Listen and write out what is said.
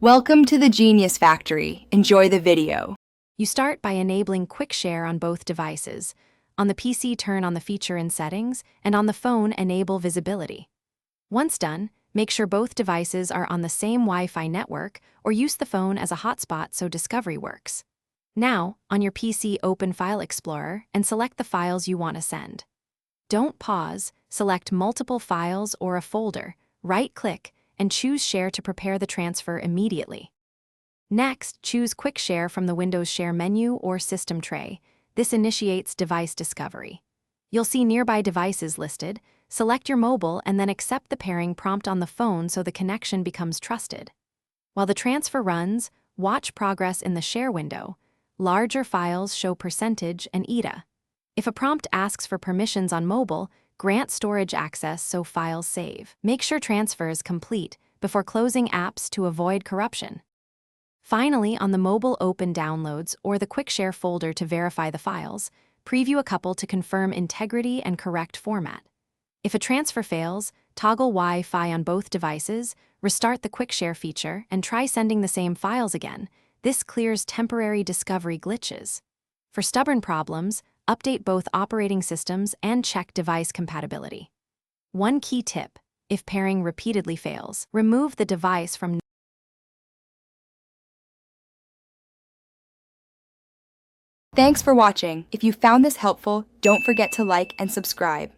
Welcome to the Genius Factory. Enjoy the video. You start by enabling Quick Share on both devices. On the PC, turn on the feature in Settings, and on the phone, enable Visibility. Once done, make sure both devices are on the same Wi-Fi network or use the phone as a hotspot so discovery works. Now, on your PC, open File Explorer and select the files you want to send. Don't pause, select multiple files or a folder, right-click, and choose Share to prepare the transfer immediately. Next, choose Quick Share from the Windows Share menu or System tray. This initiates device discovery. You'll see nearby devices listed. Select your mobile and then accept the pairing prompt on the phone so the connection becomes trusted. While the transfer runs, watch progress in the Share window. Larger files show percentage and ETA. If a prompt asks for permissions on mobile, grant storage access so files save. Make sure transfer is complete before closing apps to avoid corruption. Finally, on the mobile, open Downloads or the Quick Share folder to verify the files. Preview a couple to confirm integrity and correct format. If a transfer fails, toggle Wi-Fi on both devices, restart the Quick Share feature, and try sending the same files again. This clears temporary discovery glitches. For stubborn problems, update both operating systems and check device compatibility. One key tip: if pairing repeatedly fails, remove the device from. Thanks for watching. If you found this helpful, don't forget to like and subscribe.